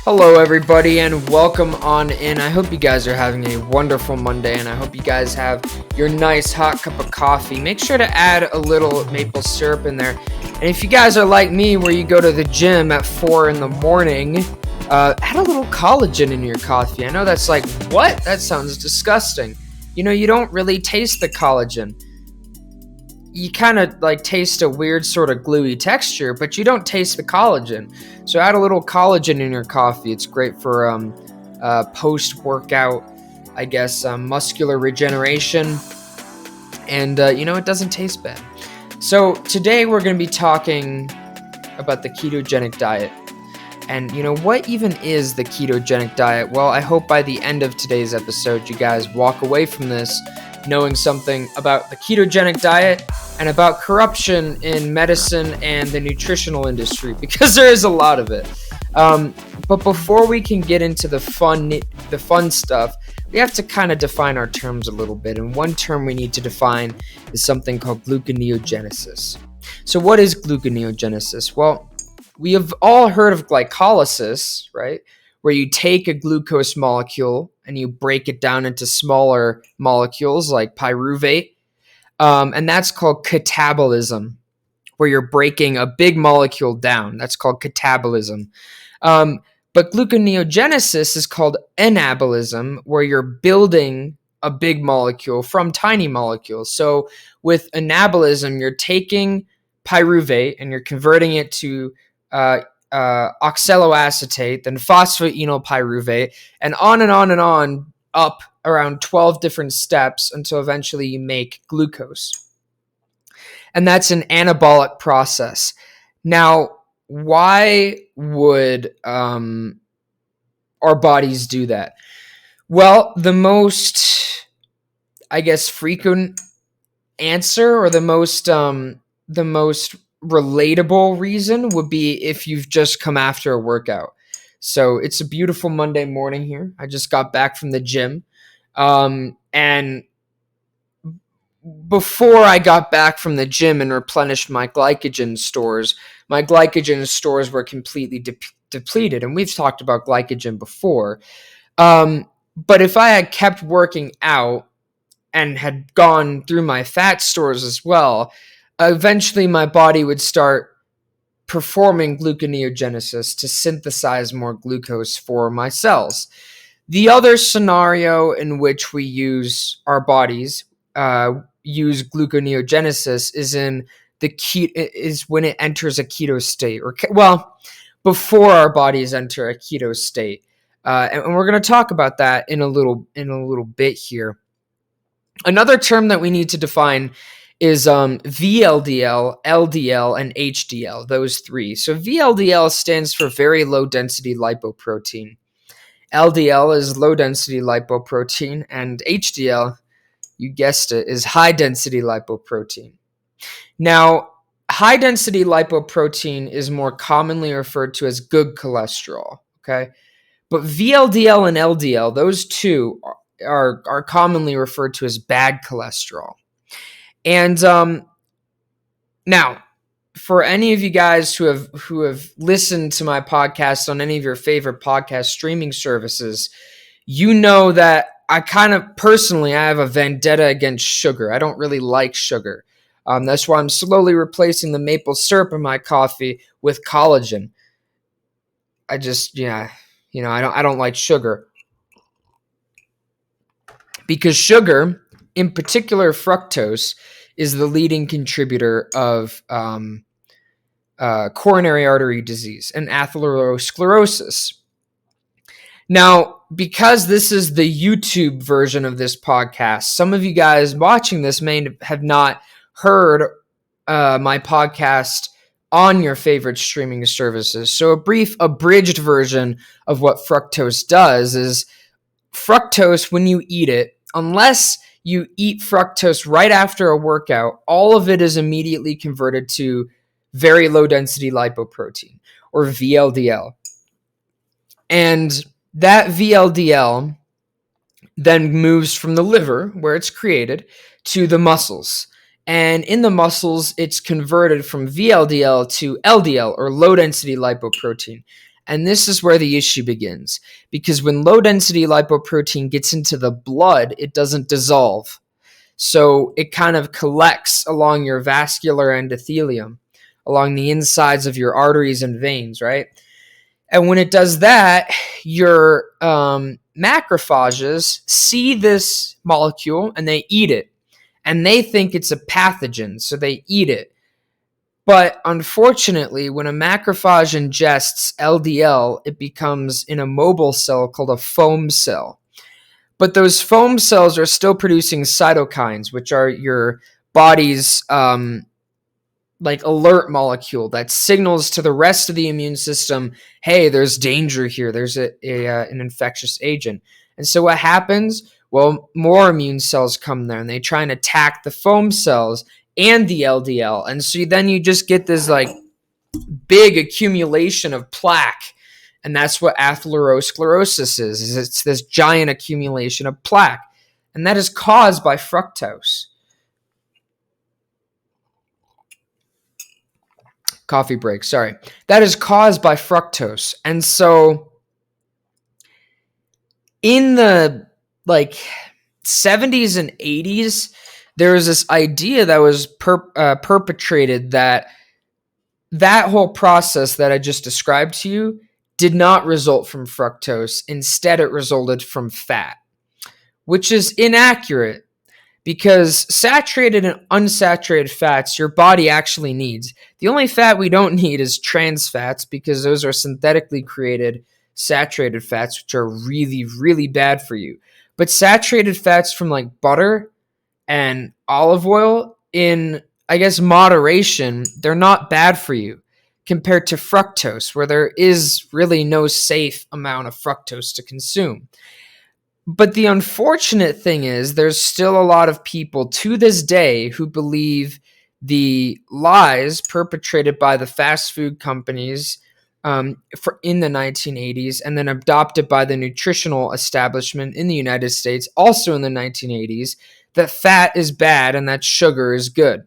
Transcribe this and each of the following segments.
Hello, everybody, and welcome on in. I hope you guys are having a wonderful Monday, and I hope you guys have your nice hot cup of coffee. Make sure to add a little maple syrup in there. And if you guys are like me, where you go to the gym at 4 in the morning, add a little collagen in your coffee. I know that's like, what? That sounds disgusting. You don't really taste the collagen. You kind of like taste a weird sort of gluey texture, but you don't taste the collagen. So add a little collagen in your coffee. It's great for post-workout, I guess, muscular regeneration. And, it doesn't taste bad. So today we're going to be talking about the ketogenic diet. And, what even is the ketogenic diet? Well, I hope by the end of today's episode, you guys walk away from this knowing something about the ketogenic diet and about corruption in medicine and the nutritional industry, because there is a lot of it. But before we can get into the fun stuff, we have to kind of define our terms a little bit. And one term we need to define is something called gluconeogenesis. So what is gluconeogenesis? Well, we have all heard of glycolysis, right? Where you take a glucose molecule and you break it down into smaller molecules like pyruvate. And that's called catabolism, where you're breaking a big molecule down. That's called catabolism. But gluconeogenesis is called anabolism, where you're building a big molecule from tiny molecules. So with anabolism, you're taking pyruvate and you're converting it to oxaloacetate, then phosphoenolpyruvate, and on up around 12 different steps until eventually you make glucose. And that's an anabolic process. Now, why would our bodies do that? Well, the most, I guess, frequent answer, or the most relatable reason, would be if you've just come after a workout. So it's a beautiful Monday morning here. I just got back from the gym. And before I got back from the gym and replenished my glycogen stores were completely depleted. And we've talked about glycogen before. But if I had kept working out and had gone through my fat stores as well, eventually my body would start performing gluconeogenesis to synthesize more glucose for my cells. The other scenario in which we use our bodies use gluconeogenesis is when it enters a keto state, before our bodies enter a keto state, and we're going to talk about that in a little bit here. Another term that we need to define is VLDL, LDL, and HDL, those three. So VLDL stands for very low density lipoprotein. LDL is low density lipoprotein, and HDL, you guessed it, is high density lipoprotein. Now, high density lipoprotein is more commonly referred to as good cholesterol, okay? But VLDL and LDL, those two are commonly referred to as bad cholesterol. And now, for any of you guys who have listened to my podcast on any of your favorite podcast streaming services, you know that I have a vendetta against sugar. I don't really like sugar. That's why I'm slowly replacing the maple syrup in my coffee with collagen. I don't like sugar. Because sugar, in particular fructose, is the leading contributor of coronary artery disease and atherosclerosis. Now, because this is the YouTube version of this podcast, some of you guys watching this may have not heard my podcast on your favorite streaming services. So a brief abridged version of what fructose does is fructose, when you eat it, unless you eat fructose right after a workout, all of it is immediately converted to very low density lipoprotein, or VLDL. And that VLDL then moves from the liver, where it's created, to the muscles. And in the muscles, it's converted from VLDL to LDL, or low density lipoprotein. And this is where the issue begins, because when low density lipoprotein gets into the blood, it doesn't dissolve. So it kind of collects along your vascular endothelium, along the insides of your arteries and veins, right? And when it does that, your macrophages see this molecule and they eat it. And they think it's a pathogen, so they eat it. But unfortunately, when a macrophage ingests LDL, it becomes in a mobile cell called a foam cell. But those foam cells are still producing cytokines, which are your body's alert molecule that signals to the rest of the immune system, hey, there's danger here. There's an infectious agent. And so what happens? Well, more immune cells come there and they try and attack the foam cells and the LDL. And so then you just get this like big accumulation of plaque. And that's what atherosclerosis is it's this giant accumulation of plaque. And that is caused by fructose. Coffee break, sorry. That is caused by fructose. And so in the 70s and 80s, there was this idea that was perpetrated that whole process that I just described to you did not result from fructose. Instead, it resulted from fat, which is inaccurate because saturated and unsaturated fats your body actually needs. The only fat we don't need is trans fats because those are synthetically created saturated fats, which are really, really bad for you. But saturated fats from like butter and olive oil, in, I guess, moderation, they're not bad for you compared to fructose, where there is really no safe amount of fructose to consume. But the unfortunate thing is there's still a lot of people to this day who believe the lies perpetrated by the fast food companies in the 1980s and then adopted by the nutritional establishment in the United States also in the 1980s, that fat is bad and that sugar is good.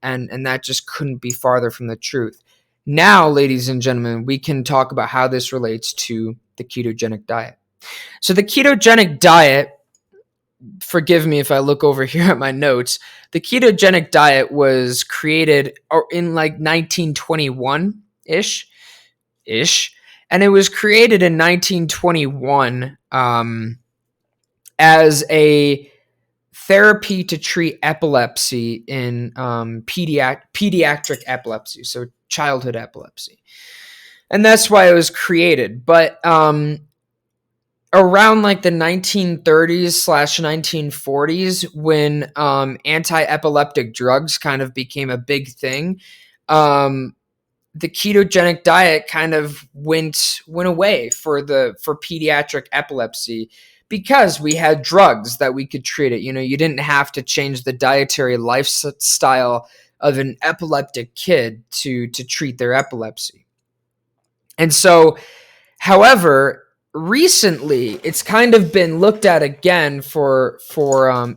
And that just couldn't be farther from the truth. Now, ladies and gentlemen, we can talk about how this relates to the ketogenic diet. So the ketogenic diet, forgive me if I look over here at my notes, the ketogenic diet was created in like 1921-ish, and it was created in 1921 as a therapy to treat epilepsy in pediatric epilepsy, so childhood epilepsy. And that's why it was created. But around like the 1930s/1940s, when anti-epileptic drugs kind of became a big thing, the ketogenic diet kind of went away for pediatric epilepsy because we had drugs that we could treat it. You know, you didn't have to change the dietary lifestyle of an epileptic kid to treat their epilepsy. And so, however, recently it's kind of been looked at again for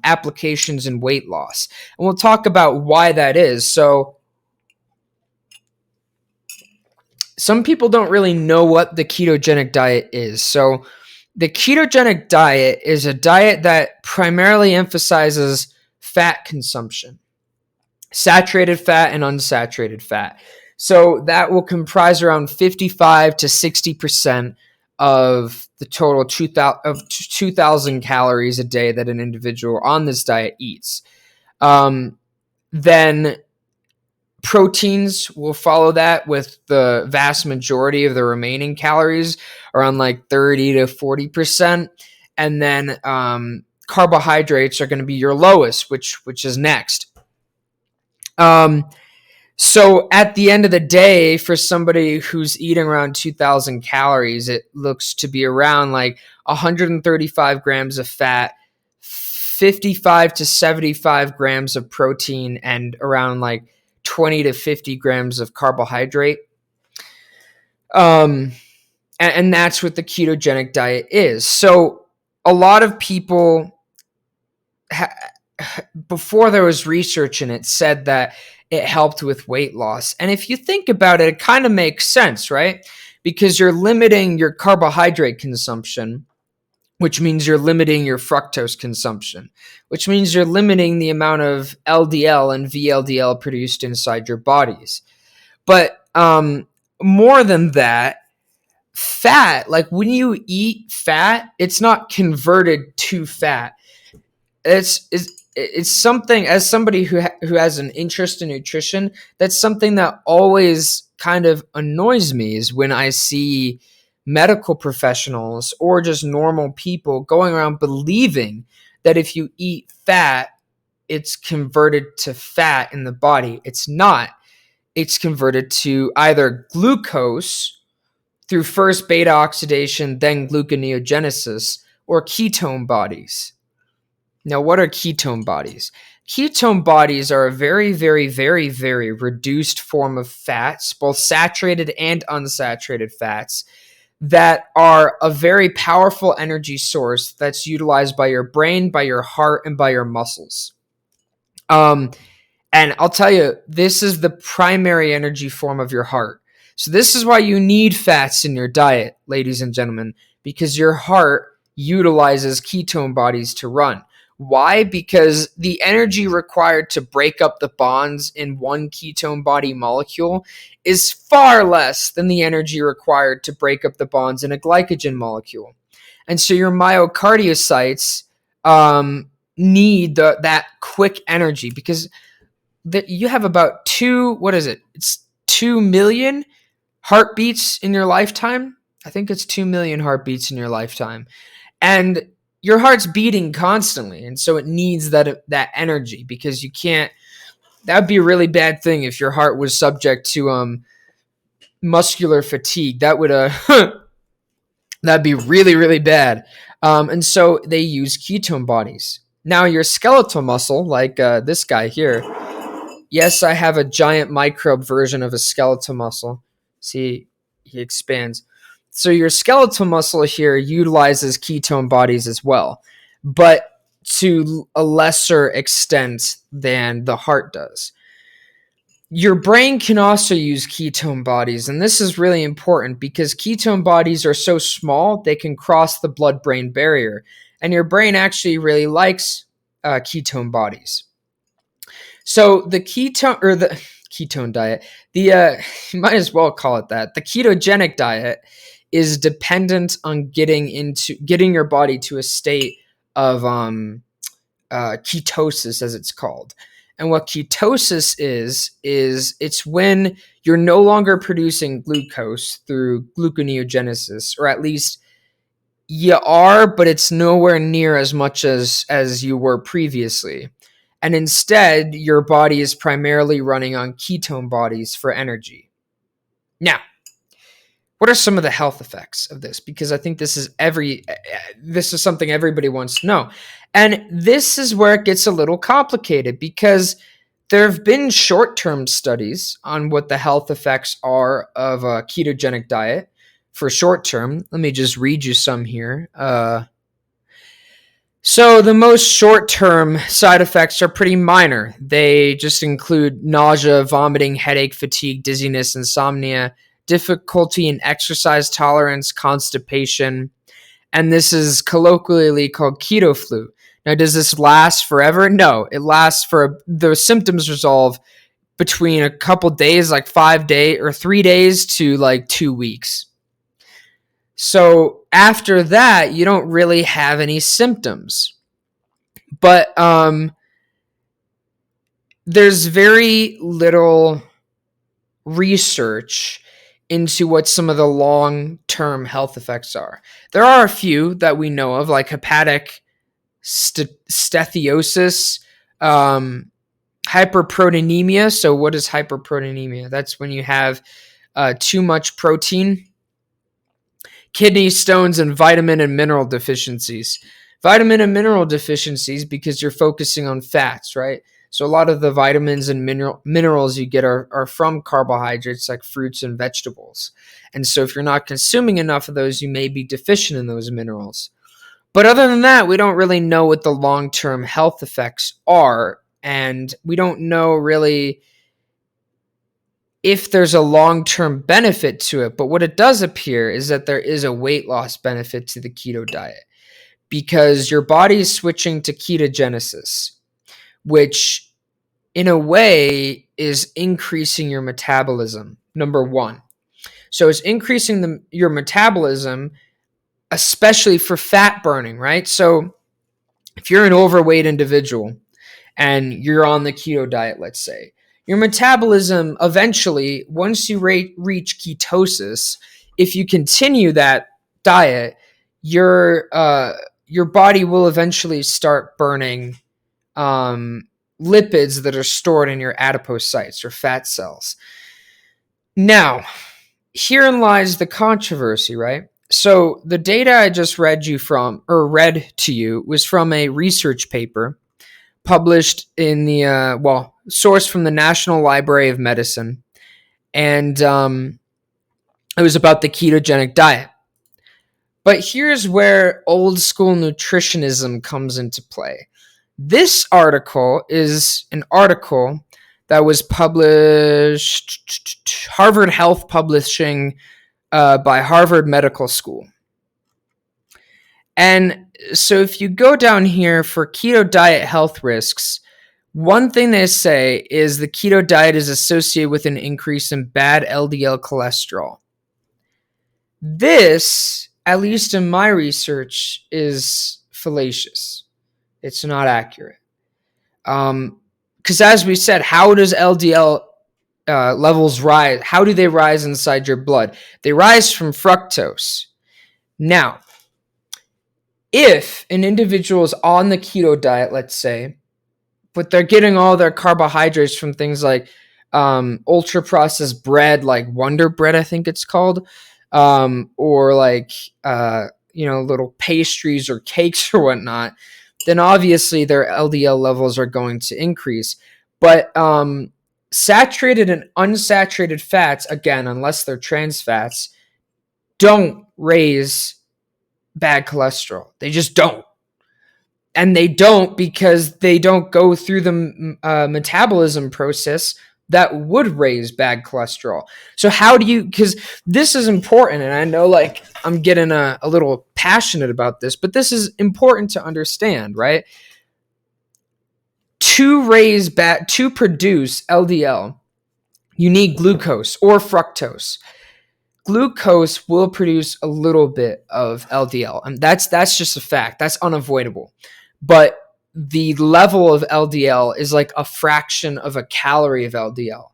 applications in weight loss. And we'll talk about why that is. So some people don't really know what the ketogenic diet is. So the ketogenic diet is a diet that primarily emphasizes fat consumption, saturated fat and unsaturated fat. So that will comprise around 55 to 60% of the total 2,000 calories a day that an individual on this diet eats. Then proteins will follow that with the vast majority of the remaining calories, around like 30 to 40%. And then carbohydrates are going to be your lowest, which is next. So at the end of the day, for somebody who's eating around 2,000 calories, it looks to be around like 135 grams of fat, 55 to 75 grams of protein, and around like 20 to 50 grams of carbohydrate. And that's what the ketogenic diet is. So a lot of people, before there was research in it, said that it helped with weight loss. And if you think about it, it kind of makes sense, right? because you're limiting your carbohydrate consumption, which means you're limiting your fructose consumption, which means you're limiting the amount of LDL and VLDL produced inside your bodies. But more than that, fat, like when you eat fat, it's not converted to fat. It's something, as somebody who has an interest in nutrition, that's something that always kind of annoys me, is when I see medical professionals or just normal people going around believing that if you eat fat, it's converted to fat in the body. It's not. It's converted to either glucose through first beta oxidation, then gluconeogenesis, or ketone bodies. Now, what are ketone bodies? Ketone bodies are a very, very, very, very reduced form of fats, both saturated and unsaturated fats, that are a very powerful energy source that's utilized by your brain, by your heart, and by your muscles. And I'll tell you, this is the primary energy form of your heart. So this is why you need fats in your diet, ladies and gentlemen, because your heart utilizes ketone bodies to run. Why? Because the energy required to break up the bonds in one ketone body molecule is far less than the energy required to break up the bonds in a glycogen molecule. And so your myocardiocytes need that quick energy, because you have about 2 million heartbeats in your lifetime. I think it's 2 million heartbeats in your lifetime. And your heart's beating constantly, and so it needs that energy, because you can't. That'd be a really bad thing if your heart was subject to muscular fatigue. That would that'd be really, really bad. And so they use ketone bodies. Now your skeletal muscle, like this guy here. Yes, I have a giant microbe version of a skeletal muscle. See, he expands. So your skeletal muscle here utilizes ketone bodies as well, but to a lesser extent than the heart does. Your brain can also use ketone bodies, and this is really important because ketone bodies are so small, they can cross the blood-brain barrier, and your brain actually really likes ketone bodies. So the ketone diet, you might as well call it that. The ketogenic diet is dependent on getting your body to a state of ketosis, as it's called. And what ketosis is it's when you're no longer producing glucose through gluconeogenesis, or at least you are, but it's nowhere near as much as you were previously. And instead, your body is primarily running on ketone bodies for energy. Now, what are some of the health effects of this? Because I think this is something everybody wants to know. And this is where it gets a little complicated, because there have been short-term studies on what the health effects are of a ketogenic diet for short-term. Let me just read you some here. So the most short-term side effects are pretty minor. They just include nausea, vomiting, headache, fatigue, dizziness, insomnia, difficulty in exercise tolerance, constipation, and this is colloquially called keto flu. Now, does this last forever? No, it lasts the symptoms resolve between a couple days, like 5 days or 3 days, to like 2 weeks. So after that, you don't really have any symptoms. But there's very little research into what some of the long-term health effects are. There are a few that we know of, like hepatic steatosis, hyperproteinemia. So what is hyperproteinemia? That's when you have too much protein. Kidney stones, and vitamin and mineral deficiencies. Vitamin and mineral deficiencies because you're focusing on fats, right? So a lot of the vitamins and minerals you get are from carbohydrates, like fruits and vegetables. And so if you're not consuming enough of those, you may be deficient in those minerals. But other than that, we don't really know what the long-term health effects are. And we don't know really if there's a long-term benefit to it. But what it does appear is that there is a weight loss benefit to the keto diet because your body is switching to ketogenesis, which in a way is increasing your metabolism, number one. So it's increasing your metabolism, especially for fat burning, right? So if you're an overweight individual and you're on the keto diet, let's say, your metabolism eventually, once you reach ketosis, if you continue that diet, your body will eventually start burning lipids that are stored in your adipocytes or fat cells. Now, herein lies the controversy, right? So the data I just read to you was from a research paper published in the sourced from the National Library of Medicine, and it was about the ketogenic diet. But here's where old school nutritionism comes into play. This article is an article that was published, Harvard Health Publishing, by Harvard Medical School. And so if you go down here for keto diet health risks, one thing they say is the keto diet is associated with an increase in bad LDL cholesterol. This, at least in my research, is fallacious. It's not accurate. Because as we said, how does LDL levels rise? How do they rise inside your blood? They rise from fructose. Now, if an individual is on the keto diet, let's say, but they're getting all their carbohydrates from things like ultra processed bread, like Wonder Bread, I think it's called, or like little pastries or cakes or whatnot, then obviously their LDL levels are going to increase. But saturated and unsaturated fats, again, unless they're trans fats, don't raise bad cholesterol. They just don't. And they don't because they don't go through the metabolism process that would raise bad cholesterol. So how do you, because this is important, and I know like I'm getting a little passionate about this, but this is important to understand, right? To produce LDL, you need glucose or fructose. Glucose will produce a little bit of LDL, and that's just a fact. That's unavoidable. But the level of LDL is like a fraction of a calorie of LDL.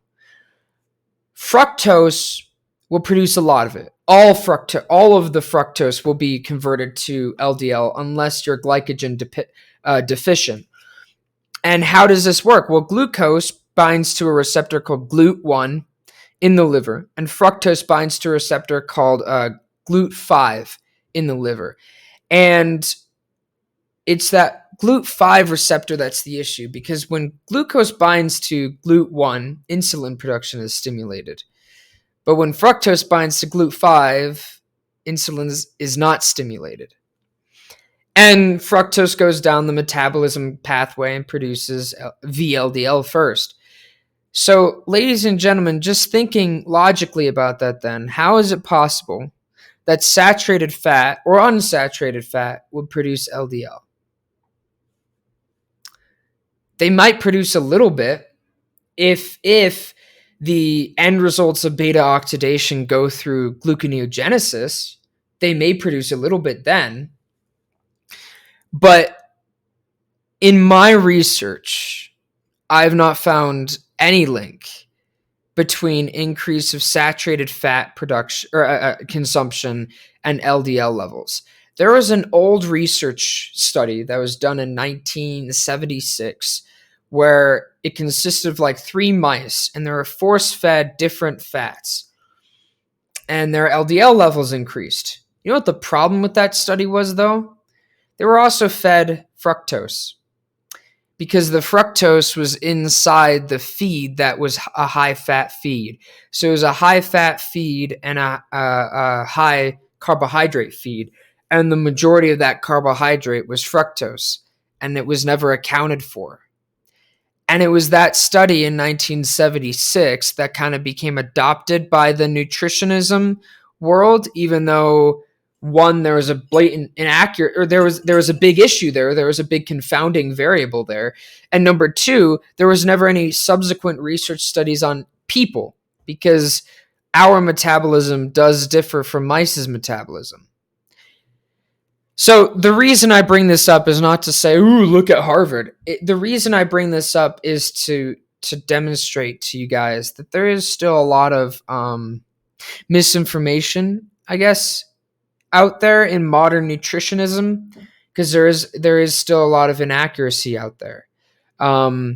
Fructose will produce a lot of it. All of the fructose will be converted to LDL unless you're glycogen deficient. And how does this work? Well, glucose binds to a receptor called GLUT1 in the liver, and fructose binds to a receptor called GLUT5 in the liver. And it's that GLUT5 receptor that's the issue, because when glucose binds to GLUT1, insulin production is stimulated. But when fructose binds to GLUT5, insulin is not stimulated. And fructose goes down the metabolism pathway and produces VLDL first. So, ladies and gentlemen, just thinking logically about that then, how is it possible that saturated fat or unsaturated fat would produce LDL? They might produce a little bit if the end results of beta oxidation go through gluconeogenesis. They may produce a little bit then. But in my research, I've not found any link between increase of saturated fat production or consumption and LDL levels. There was an old research study that was done in 1976 where it consisted of like 3 mice, and they were force-fed different fats, and their LDL levels increased. You know what the problem with that study was, though? They were also fed fructose, because the fructose was inside the feed that was a high-fat feed. So it was a high-fat feed and a high carbohydrate feed, and the majority of that carbohydrate was fructose, and it was never accounted for. And it was that study in 1976 that kind of became adopted by the nutritionism world, even though one, there was a blatant inaccurate, or there was a big issue there. There was a big confounding variable there. And number two, there was never any subsequent research studies on people, because our metabolism does differ from mice's metabolism. So the reason I bring this up is not to say, ooh, look at Harvard. The reason I bring this up is to demonstrate to you guys that there is still a lot of misinformation, I guess, out there in modern nutritionism, because there is still a lot of inaccuracy out there. But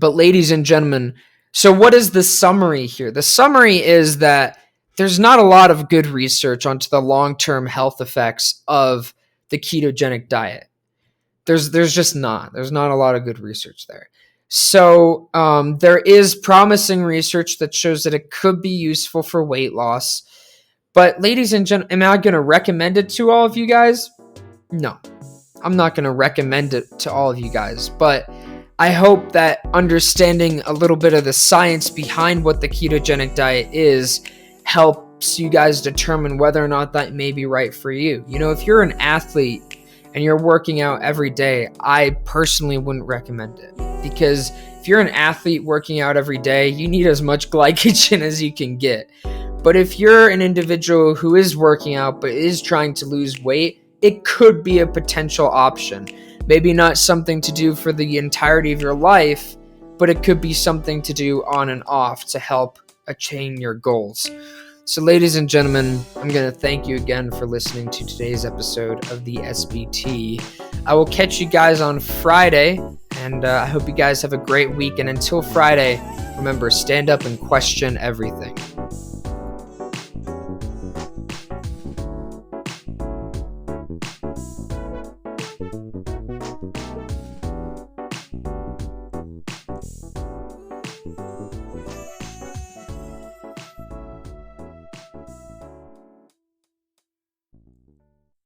ladies and gentlemen, so what is the summary here? The summary is that there's not a lot of good research onto the long-term health effects of the ketogenic diet. There's just not. There's not a lot of good research there. So there is promising research that shows that it could be useful for weight loss. But ladies and gentlemen, am I going to recommend it to all of you guys? No, I'm not going to recommend it to all of you guys. But I hope that understanding a little bit of the science behind what the ketogenic diet is helps you guys determine whether or not that may be right for you. You know, if you're an athlete and you're working out every day, I personally wouldn't recommend it, because if you're an athlete working out every day, you need as much glycogen as you can get. But if you're an individual who is working out but is trying to lose weight, it could be a potential option. Maybe not something to do for the entirety of your life, but it could be something to do on and off to help attain your goals. So ladies and gentlemen, I'm going to thank you again for listening to today's episode of the SBT. I will catch you guys on Friday, and I hope you guys have a great week. And until Friday, remember, stand up and question everything.